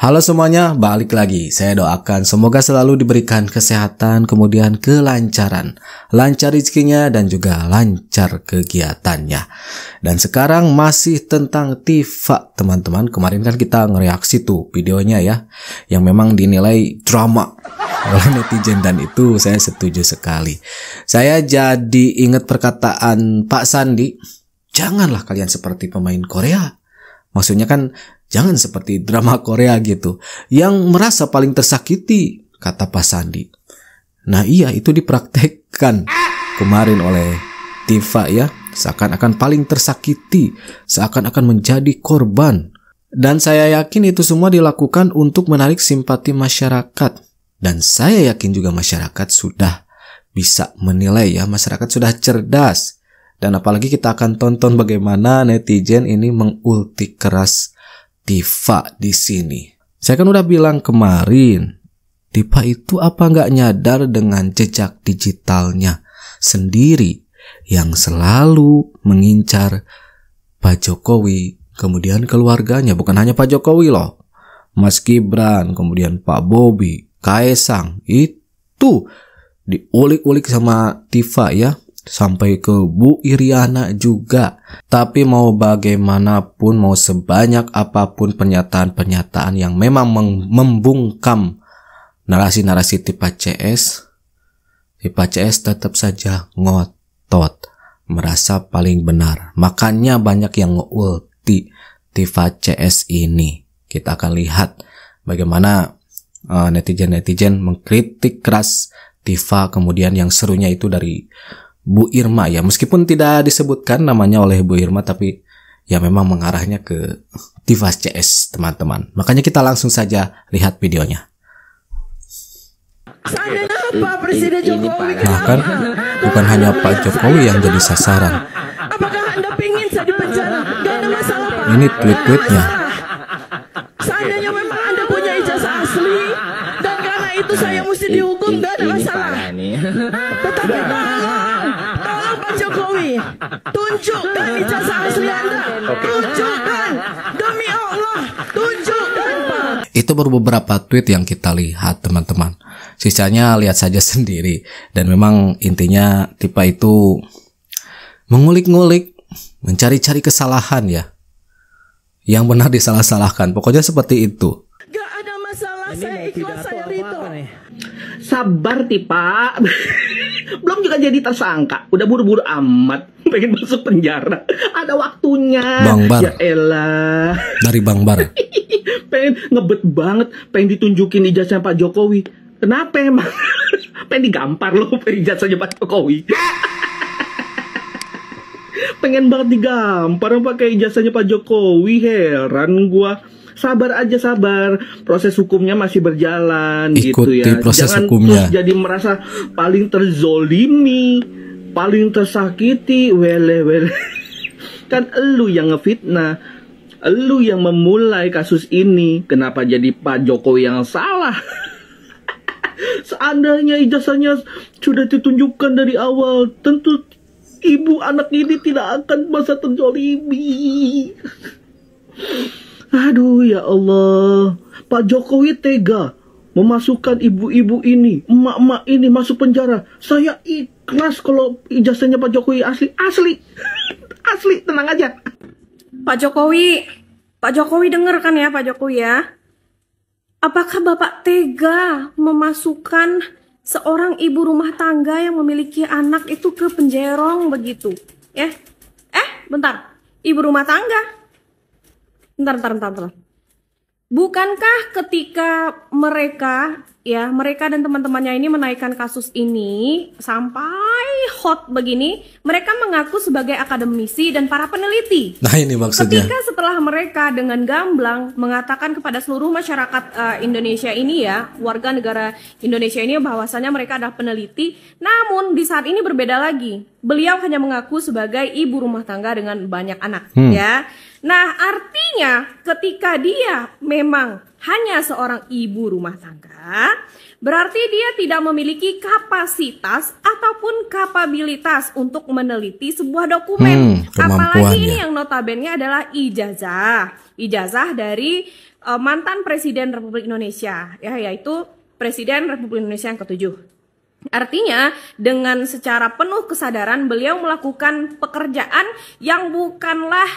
Halo semuanya, balik lagi. Saya doakan semoga selalu diberikan kesehatan, kemudian kelancaran, lancar rezekinya dan juga lancar kegiatannya. Dan sekarang masih tentang Tifa, teman-teman. Kemarin kan kita ngereaksi tuh videonya ya, yang memang dinilai drama oleh netizen, dan itu saya setuju sekali. Saya jadi ingat perkataan Pak Sandi, janganlah kalian seperti pemain Korea. Maksudnya kan jangan seperti drama Korea gitu, yang merasa paling tersakiti, kata Pak Sandi. Nah iya, itu dipraktekkan kemarin oleh Tifa ya, seakan-akan paling tersakiti, seakan-akan menjadi korban. Dan saya yakin itu semua dilakukan untuk menarik simpati masyarakat. Dan saya yakin juga masyarakat sudah bisa menilai ya, masyarakat sudah cerdas. Dan apalagi kita akan tonton bagaimana netizen ini mengulti keras Tifa di sini. Saya kan udah bilang kemarin, Tifa itu apa nggak nyadar dengan jejak digitalnya sendiri yang selalu mengincar Pak Jokowi, kemudian keluarganya. Bukan hanya Pak Jokowi loh, Mas Gibran, kemudian Pak Bobi, Kaesang, itu diulik-ulik sama Tifa ya. Sampai ke Bu Iriana juga. Tapi mau bagaimanapun, mau sebanyak apapun pernyataan-pernyataan yang memang membungkam narasi-narasi Tifa CS tetap saja ngotot, merasa paling benar. Makanya banyak yang ngeulti Tifa CS ini. Kita akan lihat bagaimana netizen-netizen mengkritik keras Tifa, kemudian yang serunya itu dari Bu Irma ya, meskipun tidak disebutkan namanya oleh Bu Irma, tapi ya memang mengarahnya ke Tifa CS, teman-teman. Makanya kita langsung saja lihat videonya. Nah kan, bukan hanya Pak Jokowi yang jadi sasaran. Ini tweet-tweetnya. Seandainya memang Anda punya ijazah asli, dan karena itu saya mesti dihukum, gak ada masalah. Tetapi tolong Pak Jokowi, tunjukkan ijazah asli Anda. Tunjukkan, demi Allah, tunjukkan Pak. Itu baru beberapa tweet yang kita lihat, teman-teman. Sisanya lihat saja sendiri. Dan memang intinya Tifa itu mengulik-ngulik, mencari-cari kesalahan ya, yang benar disalah-salahkan. Pokoknya seperti itu. Gak ada masalah, saya ikhlas, saya ridho. Sabar Tifa. Belum juga jadi tersangka, udah buru-buru amat pengen masuk penjara. Ada waktunya. Bang Bar. Ya elah. Dari Bang Bar. Pengen ngebet banget, pengen ditunjukin ijazahnya Pak Jokowi. Kenapa emang? Pengen digampar loh ijazahnya Pak Jokowi. Pengen banget digampar pakai ijazahnya Pak Jokowi. Heran gua. Sabar aja, sabar. Proses hukumnya masih berjalan. Ikuti gitu ya. proses Jangan hukumnya. terus jadi merasa paling terzolimi, paling tersakiti. Wele. Kan elu yang ngefitnah, elu yang memulai kasus ini. Kenapa jadi Pak Jokowi yang salah? Seandainya ijazahnya sudah ditunjukkan dari awal, tentu ibu anak ini tidak akan masa terzolimi. Aduh ya Allah, Pak Jokowi tega memasukkan ibu-ibu ini, emak-emak ini masuk penjara. Saya ikhlas kalau ijazahnya Pak Jokowi asli. Asli, tenang aja. Pak Jokowi dengar kan ya Pak Jokowi ya? Apakah Bapak tega memasukkan seorang ibu rumah tangga yang memiliki anak itu ke penjerong begitu? Ya? Bentar. Ibu rumah tangga? Bentar. Bukankah ketika mereka dan teman-temannya ini menaikkan kasus ini sampai hot begini, mereka mengaku sebagai akademisi dan para peneliti. Nah ini maksudnya. Ketika setelah mereka dengan gamblang mengatakan kepada seluruh masyarakat Indonesia ini ya, warga negara Indonesia ini, bahwasanya mereka adalah peneliti, namun di saat ini berbeda lagi. Beliau hanya mengaku sebagai ibu rumah tangga dengan banyak anak ya. Nah artinya ketika dia memang hanya seorang ibu rumah tangga, berarti dia tidak memiliki kapasitas ataupun kapabilitas untuk meneliti sebuah dokumen. Apalagi ini yang notabene adalah ijazah. Ijazah dari mantan Presiden Republik Indonesia, ya, yaitu Presiden Republik Indonesia yang ke-7. Artinya dengan secara penuh kesadaran beliau melakukan pekerjaan yang bukanlah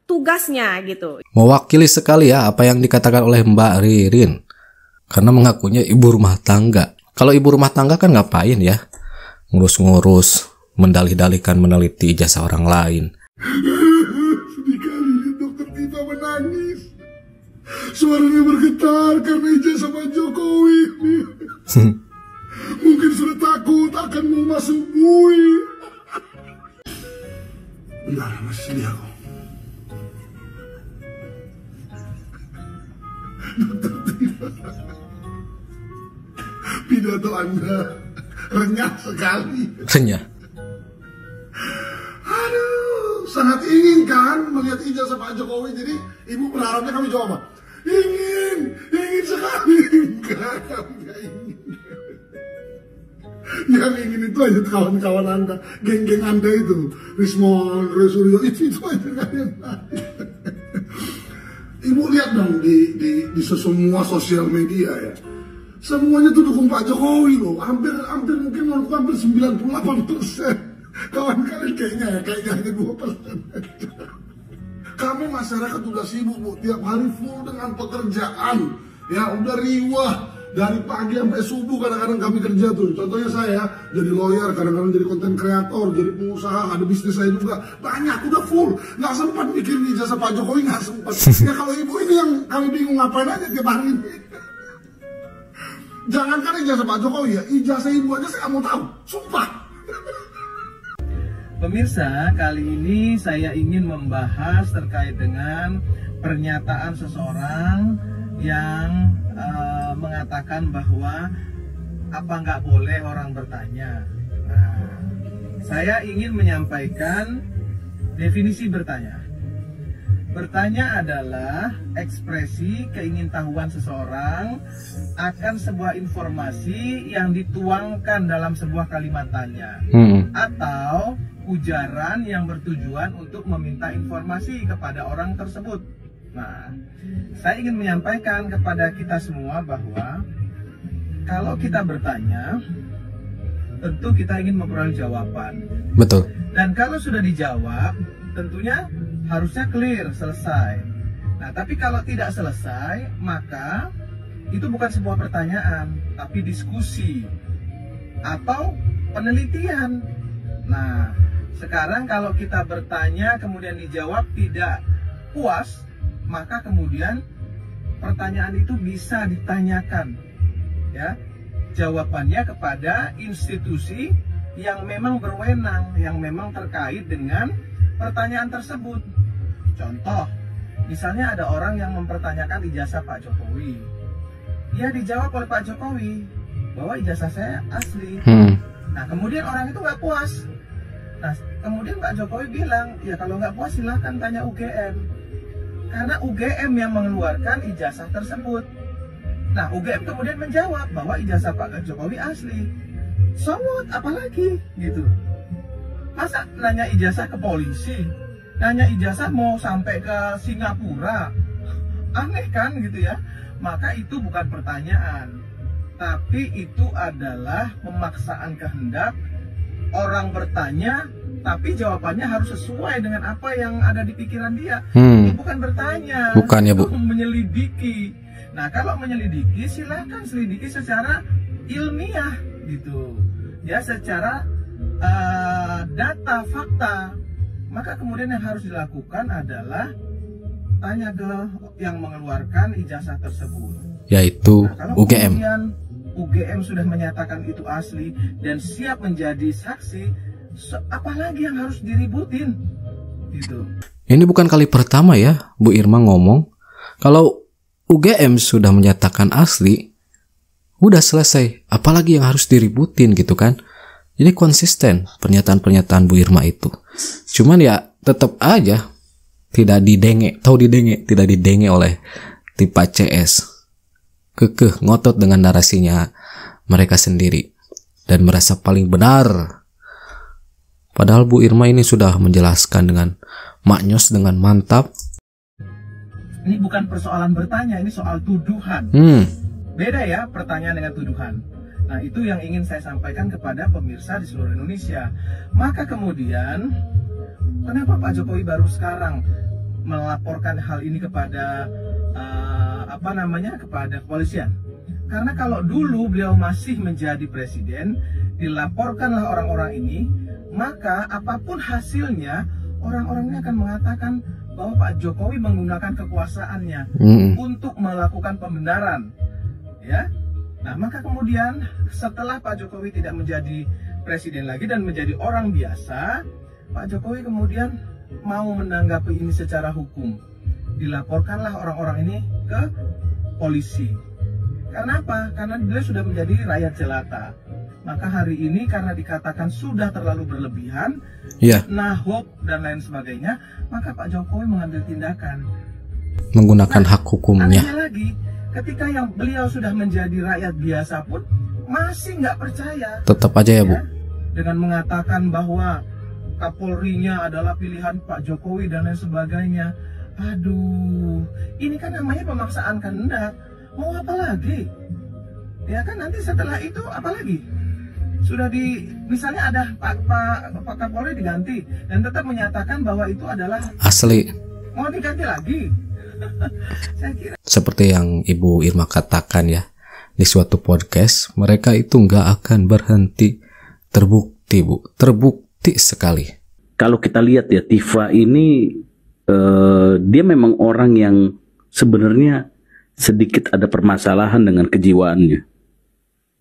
tugasnya gitu. Mewakili sekali ya apa yang dikatakan oleh Mbak Ririn. Karena mengakunya ibu rumah tangga. Kalau ibu rumah tangga kan ngapain ya? Ngurus-ngurus, mendalih-dalihkan meneliti ijazah orang lain. Sedih kali dokter Tita menangis. Suaranya bergetar karena ijazah Pak Jokowi. Mungkin sudah takut akan mau masuk bui. Benar, masih sedih aku. Dokter Tita, pidato Anda renyah sekali. Renyah. Aduh, sangat ingin kan melihat ijazah Pak Jokowi. Jadi ibu berharapnya kami jawab apa? Ingin sekali. Enggak ingin. Yang ingin itu aja kawan-kawan Anda, geng-geng Anda itu, Rismon, Roy Suryo, itu aja kalian. Ibu lihat dong di semua sosial media ya, semuanya tuh dukung Pak Jokowi loh, hampir mungkin menurutku hampir 98%. Kawan kalian kayaknya hanya 2% aja. Kami masyarakat udah sibuk Bu, tiap hari full dengan pekerjaan, ya udah riwah. Dari pagi sampai subuh kadang-kadang kami kerja tuh. Contohnya saya jadi lawyer, kadang-kadang jadi konten kreator, jadi pengusaha, ada bisnis saya juga. Banyak, udah full. Nggak sempat bikin ijazah Pak Jokowi, nggak sempat. Ya kalau ibu ini yang kami bingung ngapain aja tiap hari ini. Jangankan ijazah Pak Jokowi ya, ijazah ibu aja saya nggak mau tahu. Sumpah. Pemirsa, kali ini saya ingin membahas terkait dengan pernyataan seseorang yang mengatakan bahwa apa nggak boleh orang bertanya. Nah, saya ingin menyampaikan definisi bertanya. Bertanya adalah ekspresi keingintahuan seseorang akan sebuah informasi yang dituangkan dalam sebuah kalimat tanya atau ujaran yang bertujuan untuk meminta informasi kepada orang tersebut. Nah, saya ingin menyampaikan kepada kita semua bahwa kalau kita bertanya, tentu kita ingin memperoleh jawaban. Betul. Dan kalau sudah dijawab, tentunya harusnya clear, selesai. Nah, tapi kalau tidak selesai, maka itu bukan sebuah pertanyaan, tapi diskusi atau penelitian. Nah, sekarang kalau kita bertanya kemudian dijawab tidak puas, maka kemudian pertanyaan itu bisa ditanyakan, ya, jawabannya kepada institusi yang memang berwenang, yang memang terkait dengan pertanyaan tersebut. Contoh, misalnya ada orang yang mempertanyakan ijazah Pak Jokowi, ya dijawab oleh Pak Jokowi bahwa ijazah saya asli. Nah, kemudian orang itu nggak puas. Nah, kemudian Pak Jokowi bilang, ya kalau nggak puas silahkan tanya UGM. Karena UGM yang mengeluarkan ijazah tersebut. Nah, UGM kemudian menjawab bahwa ijazah Pak Jokowi asli. So what? Apalagi gitu. Masa nanya ijazah ke polisi? Nanya ijazah mau sampai ke Singapura? Aneh kan gitu ya. Maka itu bukan pertanyaan, tapi itu adalah pemaksaan kehendak. Orang bertanya, tapi jawabannya harus sesuai dengan apa yang ada di pikiran dia. Itu bukan bertanya, bukan ya Bu, menyelidiki. Nah, kalau menyelidiki silahkan selidiki secara ilmiah gitu, ya, secara data, fakta. Maka kemudian yang harus dilakukan adalah tanya ke yang mengeluarkan ijazah tersebut, yaitu UGM. UGM sudah menyatakan itu asli dan siap menjadi saksi, apalagi yang harus diributin gitu. Ini bukan kali pertama ya Bu Irma ngomong kalau UGM sudah menyatakan asli, udah selesai, apalagi yang harus diributin gitu kan. Jadi konsisten pernyataan-pernyataan Bu Irma itu. Cuman ya tetap aja tidak didenge oleh Tifa CS. Kekeh ngotot dengan narasinya mereka sendiri dan merasa paling benar. Padahal Bu Irma ini sudah menjelaskan dengan maknyos, dengan mantap. Ini bukan persoalan bertanya, ini soal tuduhan. Beda ya pertanyaan dengan tuduhan. Nah, itu yang ingin saya sampaikan kepada pemirsa di seluruh Indonesia. Maka kemudian, kenapa Pak Jokowi baru sekarang melaporkan hal ini kepada kepada kepolisian? Karena kalau dulu beliau masih menjadi presiden, dilaporkanlah orang-orang ini, maka apapun hasilnya, orang-orang ini akan mengatakan bahwa Pak Jokowi menggunakan kekuasaannya untuk melakukan pembenaran, ya. Nah, maka kemudian setelah Pak Jokowi tidak menjadi presiden lagi dan menjadi orang biasa, Pak Jokowi kemudian mau menanggapi ini secara hukum. Dilaporkanlah orang-orang ini ke polisi. Karena apa? Karena beliau sudah menjadi rakyat jelata. Maka hari ini karena dikatakan sudah terlalu berlebihan, nahok dan lain sebagainya, maka Pak Jokowi mengambil tindakan. Menggunakan hak hukumnya. Anehnya lagi, ketika yang beliau sudah menjadi rakyat biasa pun masih nggak percaya. Tetap aja ya, Bu. Dengan mengatakan bahwa Kapolrinya adalah pilihan Pak Jokowi dan lain sebagainya. Aduh, ini kan namanya pemaksaan kehendak. Mau apa lagi? Ya kan nanti setelah itu apa lagi? Sudah misalnya ada Pak Kapolri diganti dan tetap menyatakan bahwa itu adalah asli. Mau diganti lagi? Saya kira seperti yang Ibu Irma katakan ya di suatu podcast, mereka itu nggak akan berhenti. Terbukti, Bu, terbukti sekali. Kalau kita lihat ya, Tifa ini dia memang orang yang sebenarnya sedikit ada permasalahan dengan kejiwaannya.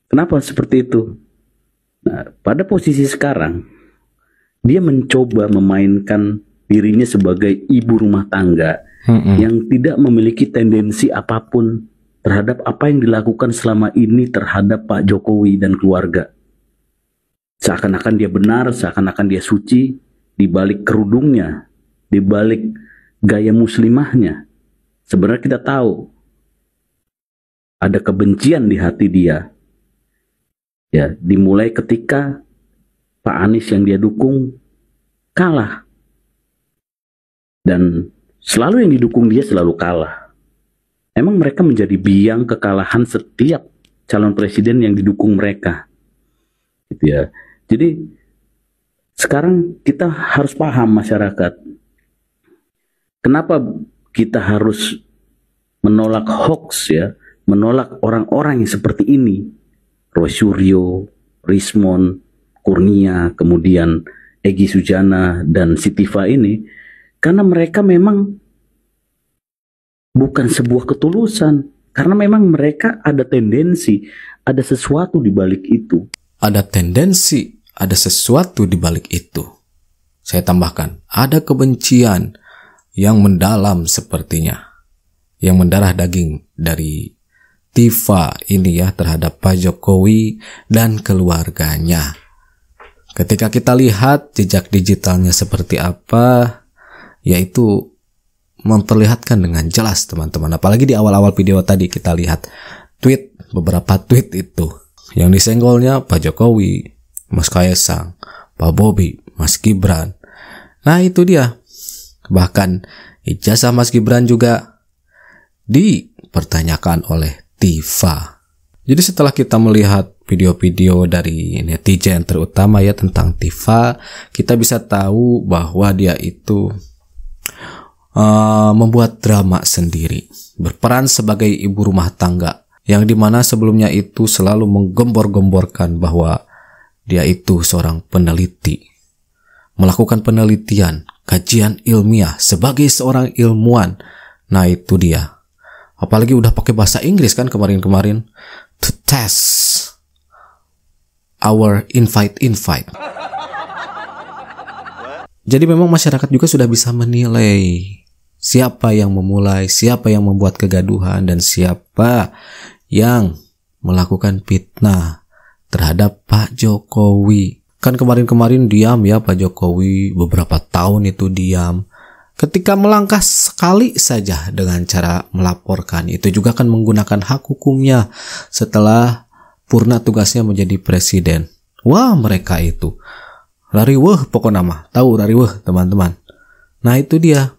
Kenapa seperti itu? Nah, pada posisi sekarang dia mencoba memainkan dirinya sebagai ibu rumah tangga yang tidak memiliki tendensi apapun terhadap apa yang dilakukan selama ini terhadap Pak Jokowi dan keluarga. Seakan-akan dia benar, seakan-akan dia suci, di balik kerudungnya, di balik gaya muslimahnya. Sebenarnya kita tahu ada kebencian di hati dia. Ya, dimulai ketika Pak Anies yang dia dukung kalah. Dan selalu yang didukung dia selalu kalah. Emang mereka menjadi biang kekalahan setiap calon presiden yang didukung mereka. Gitu ya. Jadi sekarang kita harus paham masyarakat. Kenapa kita harus menolak hoax ya, menolak orang-orang yang seperti ini. Roy Suryo, Rismon, Kurnia, kemudian Egy Sujana dan si Tifa ini. Karena mereka memang bukan sebuah ketulusan. Karena memang mereka ada tendensi, ada sesuatu di balik itu. Ada tendensi, ada sesuatu di balik itu. Saya tambahkan, ada kebencian yang mendalam sepertinya. Yang mendarah daging dari Tifa ini ya terhadap Pak Jokowi dan keluarganya. Ketika kita lihat jejak digitalnya seperti apa, yaitu memperlihatkan dengan jelas teman-teman. Apalagi di awal-awal video tadi kita lihat beberapa tweet itu. Yang disenggolnya Pak Jokowi, Mas Kaisang, Pak Bobi, Mas Gibran. Nah itu dia. Bahkan ijazah Mas Gibran juga dipertanyakan oleh Tifa. Jadi setelah kita melihat video-video dari netizen terutama ya tentang Tifa, kita bisa tahu bahwa dia itu membuat drama sendiri, berperan sebagai ibu rumah tangga, yang dimana sebelumnya itu selalu menggembor-gemborkan bahwa dia itu seorang peneliti, melakukan penelitian, kajian ilmiah sebagai seorang ilmuwan. Nah itu dia. Apalagi udah pakai bahasa Inggris kan kemarin-kemarin, to test our invite. Jadi memang masyarakat juga sudah bisa menilai siapa yang memulai, siapa yang membuat kegaduhan, dan siapa yang melakukan fitnah terhadap Pak Jokowi. Kan kemarin-kemarin diam ya Pak Jokowi, beberapa tahun itu diam. ketika melangkah sekali saja dengan cara melaporkan, itu juga akan menggunakan hak hukumnya setelah purna tugasnya menjadi presiden. Wah, mereka itu rariweh pokoknya mah, tahu rariweh teman-teman. Nah itu dia,